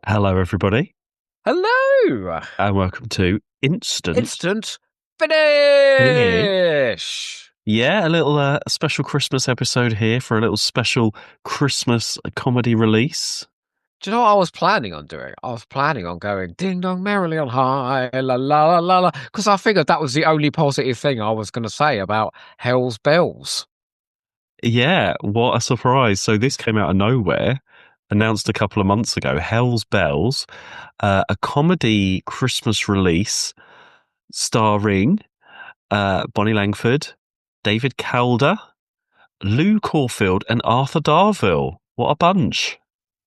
Hello, everybody, Hello! and welcome to Instant Instant Finish. finish! Yeah, a little special Christmas episode here for a little special Christmas comedy release. Do you know what I was planning on doing? I was planning on going ding dong merrily on high, la la la la la, because I figured that was the only positive thing I was going to say about Hell's Bells. Yeah, what a surprise. So this came out of nowhere, announced a couple of months ago, Hell's Bells, a comedy Christmas release starring Bonnie Langford, David Calder, Lou Caulfield, and Arthur Darvill. What a bunch.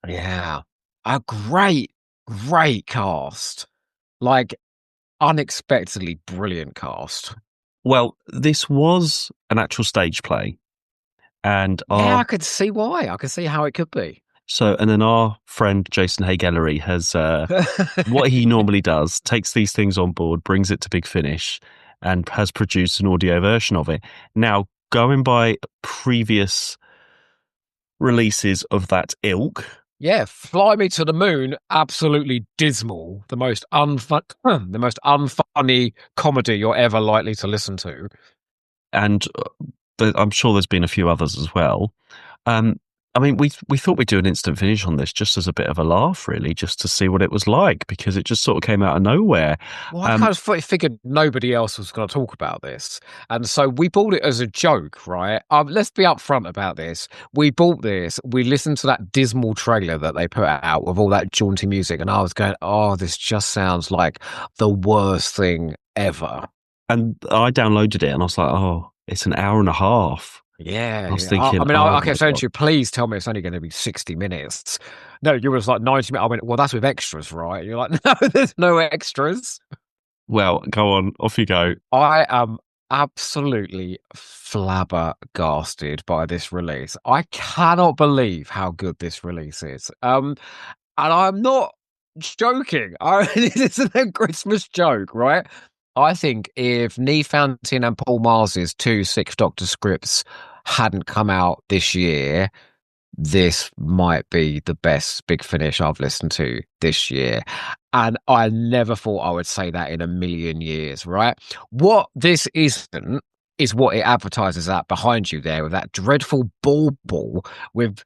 Yeah. A great cast. Like, unexpectedly brilliant cast. Well, this was an actual stage play, and Yeah, I could see why. I could see how it could be. and then our friend Jason Hay-Gallery has what he normally does: takes these things on board, brings it to Big Finish, and has produced an audio version of it. Now, going by previous releases of that ilk, Yeah, Fly Me to the Moon, absolutely dismal. The most unfunny comedy you're ever likely to listen to. and I'm sure there's been a few others as well. Um, I mean, we thought we'd do an instant finish on this just as a bit of a laugh, really, just to see what it was like, because it just sort of came out of nowhere. Well, I kind of figured nobody else was going to talk about this. And so we bought it as a joke, right? Let's be upfront about this. We bought this, we listened to that dismal trailer that they put out with all that jaunty music, and I was going, oh, this just sounds like the worst thing ever. And I downloaded it and I was like, oh, it's an hour and a half. Yeah, I was yeah. thinking, I mean, oh I my kept saying God. to you, please tell me it's only going to be 60 minutes. No, you was like 90 minutes. I went, well, that's with extras, right? You're like, no, there's no extras. Well, go on, off you go. I am absolutely flabbergasted by this release. I cannot believe how good this release is. And I'm not joking. This is a Christmas joke, right? I think if Neve Fountain and Paul Mars's two Sixth Doctor scripts hadn't come out this year, this might be the best Big Finish I've listened to this year. And I never thought I would say that in a million years, right? What this isn't is what it advertises at behind you there with that dreadful bauble with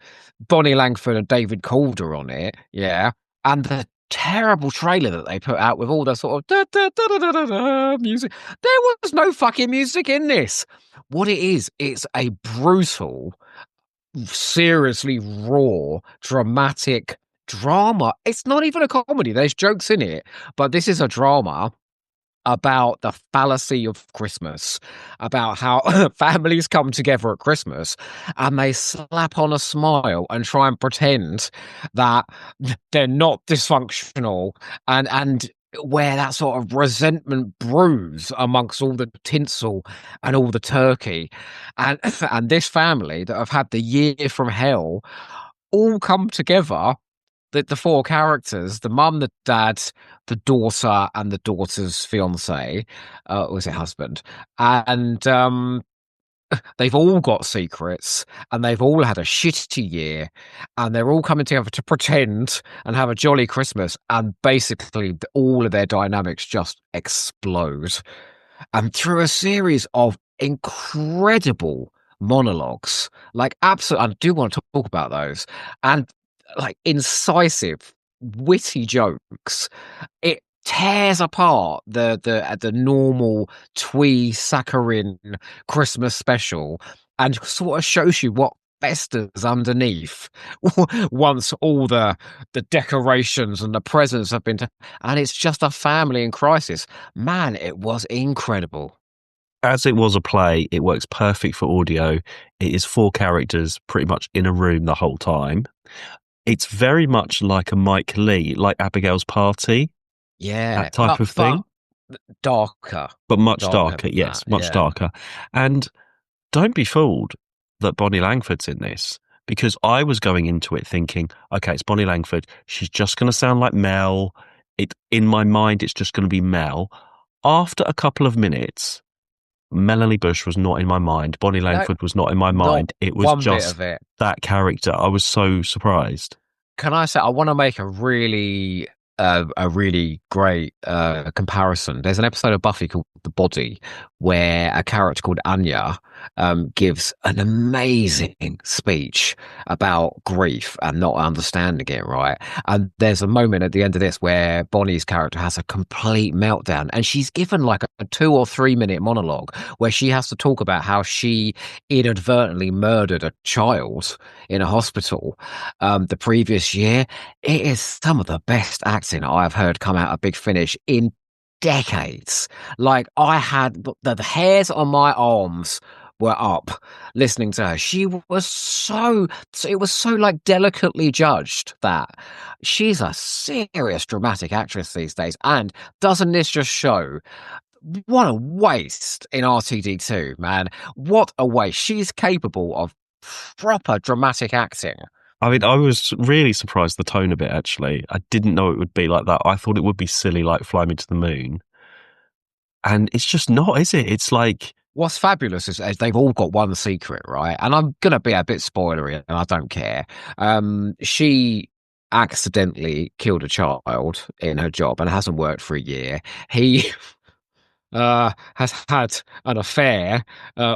Bonnie Langford and David Calder on it. Yeah. And the terrible trailer that they put out with all the sort of music. There was no fucking music in this. What it is, it's a brutal, seriously raw, dramatic drama. It's not even a comedy. There's jokes in it, but this is a drama about the fallacy of Christmas, about how families come together at Christmas and they slap on a smile and try and pretend that they're not dysfunctional and where that sort of resentment brews amongst all the tinsel and all the turkey. And and this family that have had the year from hell all come together, the four characters, the mum, the dad, the daughter, and the daughter's fiance, was it husband? And they've all got secrets and they've all had a shitty year and they're all coming together to pretend and have a jolly Christmas. And basically, all of their dynamics just explode. And through a series of incredible monologues, like absolutely, I do want to talk about those, and like incisive, witty jokes. It tears apart the normal twee saccharine Christmas special and sort of shows you what festers underneath once all the decorations and the presents have been and it's just a family in crisis. Man, it was incredible. As it was a play, it works perfect for audio. It is four characters pretty much in a room the whole time. It's very much like a Mike Lee, like Abigail's Party, Yeah, that type of thing, darker, but much darker darker. than Yes, that. much Yeah. darker. And don't be fooled that Bonnie Langford's in this, because I was going into it thinking, okay, it's Bonnie Langford. She's just going to sound like Mel. In my mind, it's just going to be Mel. After a couple of minutes, Melanie Bush was not in my mind. Bonnie No, Langford was not in my not mind. It was one bit just of it. that character. I was so surprised. Can I say I want to make a really great comparison. There's an episode of Buffy called The Body where a character called Anya gives an amazing speech about grief and not understanding it, right? And there's a moment at the end of this where Bonnie's character has a complete meltdown, and she's given like a 2 or 3 minute monologue where she has to talk about how she inadvertently murdered a child in a hospital the previous year. It is some of the best acting I've heard come out of Big Finish in decades. Like I had the hairs on my arms were up listening to her. She was so it was so like delicately judged that she's a serious dramatic actress these days. And doesn't this just show what a waste in RTD2, man? What a waste. She's capable of proper dramatic acting. I mean, I was really surprised the tone of it, actually. I didn't know it would be like that. I thought it would be silly, like Fly Me to the Moon. And it's just not, is it? It's like, What's fabulous is they've all got one secret, right? And I'm gonna be a bit spoilery, and I don't care. She accidentally killed a child in her job and hasn't worked for a year. He has had an affair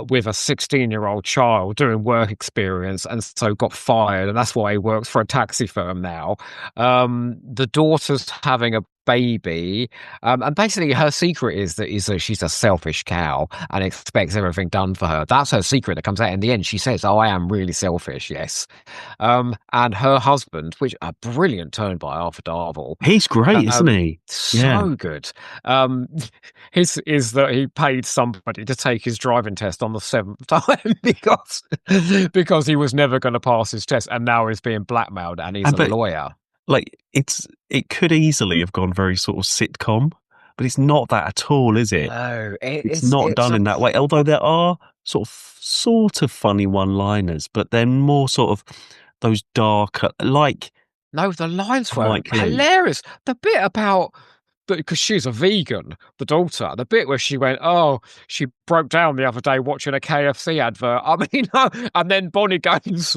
with a 16-year-old child doing work experience, and so got fired, and that's why he works for a taxi firm now. The daughter's having a baby, and basically her secret is that she's a selfish cow and expects everything done for her. That's her secret that comes out in the end. She says, "Oh, I am really selfish, yes." And her husband, which a brilliant turn by Arthur Darvill, he's great, isn't he? Yeah. so good. Um, his is that he paid somebody to take his driving test on the seventh time because he was never going to pass his test, and now he's being blackmailed, and he's a But lawyer. like, it could easily have gone very sort of sitcom, but it's not that at all, is it? No, It's not it's done a in that way. Although there are sort of funny one-liners, but then more sort of those darker, like no. The lines were Mike Leigh. hilarious. The bit about because she's a vegan, the daughter, the bit where she went, "Oh, she broke down the other day watching a KFC advert." I mean, and then Bonnie goes,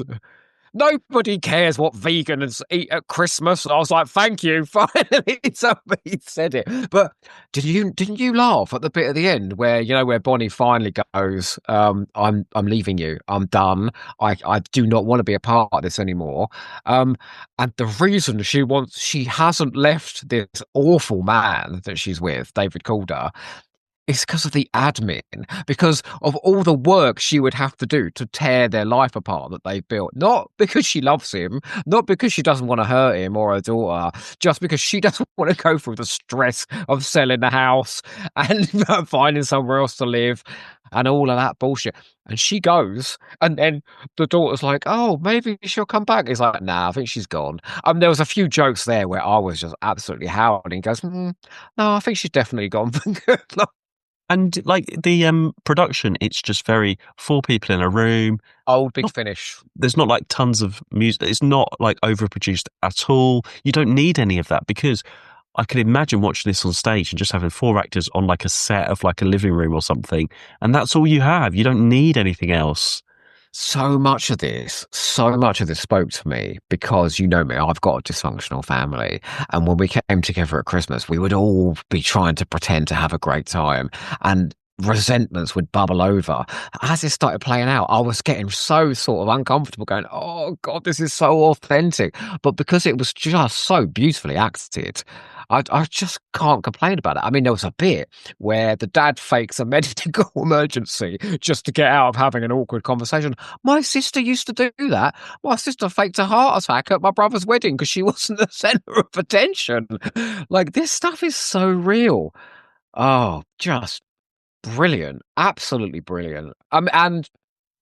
"Nobody cares what vegans eat at Christmas." I was like, "Thank you, finally somebody said it." But didn't you laugh at the bit at the end where where Bonnie finally goes, I'm leaving you. I'm done. I do not want to be a part of this anymore." And the reason she hasn't left this awful man that she's with, David Calder, it's because of the admin, because of all the work she would have to do to tear their life apart that they've built. Not because she loves him, not because she doesn't want to hurt him or her daughter, just because she doesn't want to go through the stress of selling the house and finding somewhere else to live and all of that bullshit. And she goes, and then the daughter's like, "Oh, maybe she'll come back." He's like, "Nah, I think she's gone." There was a few jokes there where I was just absolutely howling. He goes, "No, I think she's definitely gone for good." And like the production, it's just very four people in a room. Old Big Not, Finish. there's not like tons of music. It's not like overproduced at all. You don't need any of that because I could imagine watching this on stage and just having four actors on like a set of like a living room or something, and that's all you have. You don't need anything else. So much of this spoke to me because you know me, I've got a dysfunctional family. And when we came together at Christmas, we would all be trying to pretend to have a great time. And resentments would bubble over. As it started playing out, I was getting so sort of uncomfortable, going, "Oh God, this is so authentic." But because it was just so beautifully acted, I just can't complain about it. I mean, there was a bit where the dad fakes a medical emergency just to get out of having an awkward conversation. My sister used to do that. My sister faked a heart attack at my brother's wedding because she wasn't the center of attention. Like, this stuff is so real. Oh, just brilliant. Absolutely brilliant. And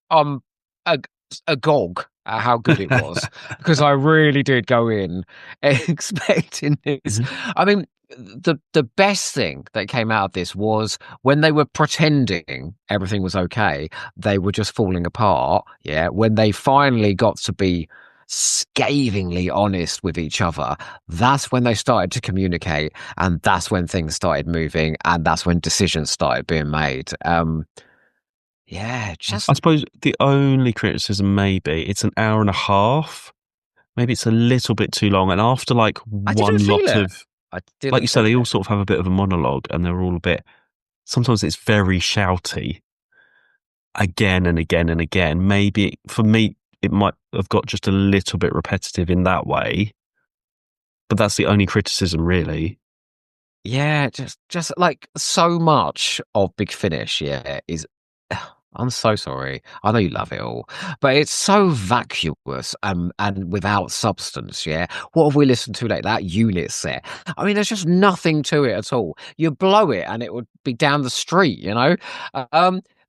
I'm ag- agog at how good it was because I really did go in expecting this. Mhm. I mean, the best thing that came out of this was when they were pretending everything was okay, they were just falling apart. Yeah, when they finally got to be scathingly honest with each other, that's when they started to communicate, and that's when things started moving, and that's when decisions started being made. Yeah, I just suppose the only criticism maybe it's an hour and a half. Maybe it's a little bit too long. And after like I didn't one feel lot it. of, I like you didn't said, feel they all it. sort of have a bit of a monologue and they're all a bit, sometimes it's very shouty again and again and again. Maybe for me, it might have got just a little bit repetitive in that way. But that's the only criticism, really. Yeah, just like so much of Big Finish, yeah, is I'm so sorry. I know you love it all, but it's so vacuous and without substance, yeah. What have we listened to like that unit set? I mean, there's just nothing to it at all. You blow it and it would be down the street, you know?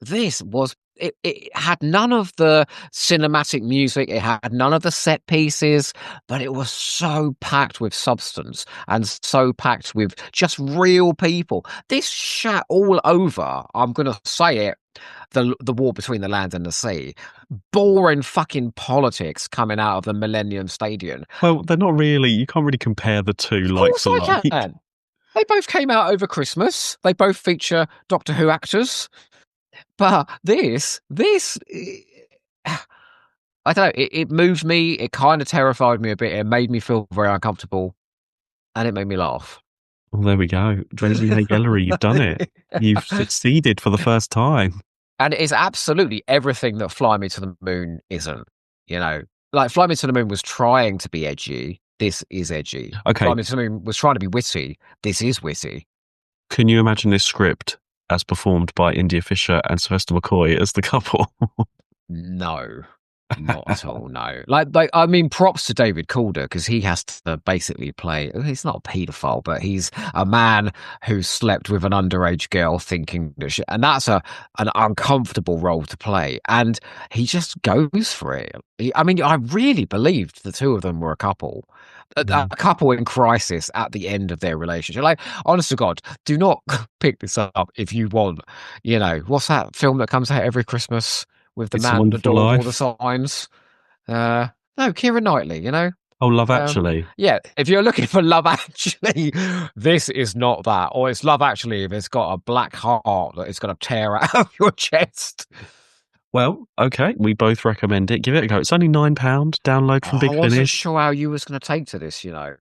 This was it had none of the cinematic music, it had none of the set pieces, but it was so packed with substance and so packed with just real people. This shat all over, I'm gonna say it, the war between the land and the sea. Boring fucking politics coming out of the Millennium Stadium. Well, they're not really, you can't really compare the two Of like course for I like. can. They both came out over Christmas. They both feature Doctor Who actors. But I don't know. It moved me. It kind of terrified me a bit. It made me feel very uncomfortable, and it made me laugh. Well, there we go. Wednesday Hay Gallery, you've done it. You've succeeded for the first time. And it is absolutely everything that Fly Me to the Moon isn't. You know, like Fly Me to the Moon was trying to be edgy. This is edgy. Fly Okay, Me to the Moon was trying to be witty. This is witty. can you imagine this script as performed by India Fisher and Sylvester McCoy as the couple? No, not at all. No, like I mean, props to David Calder because he has to basically play. He's not a paedophile, but he's a man who slept with an underage girl, thinking that and that's an uncomfortable role to play, and he just goes for it. I mean, I really believed the two of them were a couple. A couple in crisis at the end of their relationship. Like, honest to God, do not pick this up if you want. You know, what's that film that comes out every Christmas? With the It's a man at the Wonderful door of all the Life. signs. No, Keira Knightley, you know? Oh, Love Um, Actually. yeah, if you're looking for Love Actually, this is not that. Or it's Love Actually if it's got a black heart that it's going to tear out of your chest. Well, okay, we both recommend it. Give it a go. It's only £9. Download Oh, from I Big wasn't Finish. sure how you was going to take to this, you know,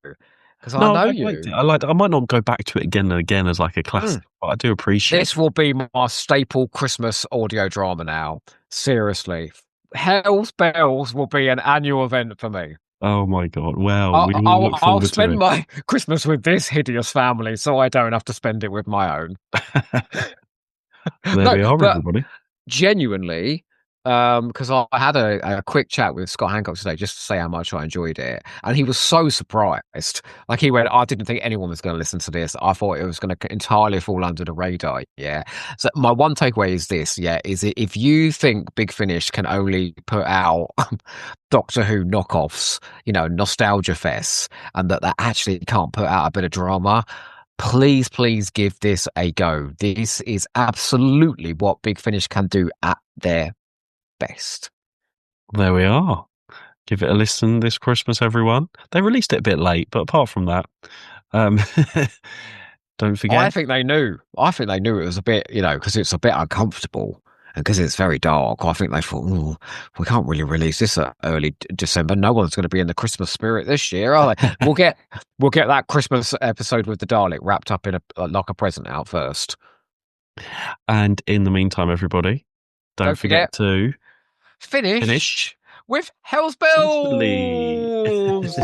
because I No, know I liked it. you. I liked it. I might not go back to it again and again as like a Mm. classic, but I do appreciate This it. will be my staple Christmas audio drama now. Seriously. Hell's Bells will be an annual event for me. Oh my God. Well, we I'll, will I'll, look I'll forward to spend my Christmas with this hideous family so I don't have to spend it with my own. it. There No, we are, but everybody. genuinely, because I had a quick chat with Scott Hancock today just to say how much I enjoyed it. And he was so surprised. Like he went, I didn't think anyone was going to listen to this. I thought it was going to entirely fall under the radar. Yeah. So my one takeaway is this, yeah, is if you think Big Finish can only put out Doctor Who knockoffs, you know, nostalgia fests, and that actually can't put out a bit of drama, please give this a go. This is absolutely what Big Finish can do at their best. There we are. Give it a listen this Christmas, everyone. They released it a bit late, but apart from that, um, don't forget. I think they knew. I think they knew it was a bit, you know, because it's a bit uncomfortable and because it's very dark. I think they thought, "Ooh, we can't really release this at early December. No one's going to be in the Christmas spirit this year, are they? We'll get that Christmas episode with the Dalek wrapped up in a like a present out first. And in the meantime, everybody, don't Don't forget forget, to finish finish with Hell's sensibility. Bells.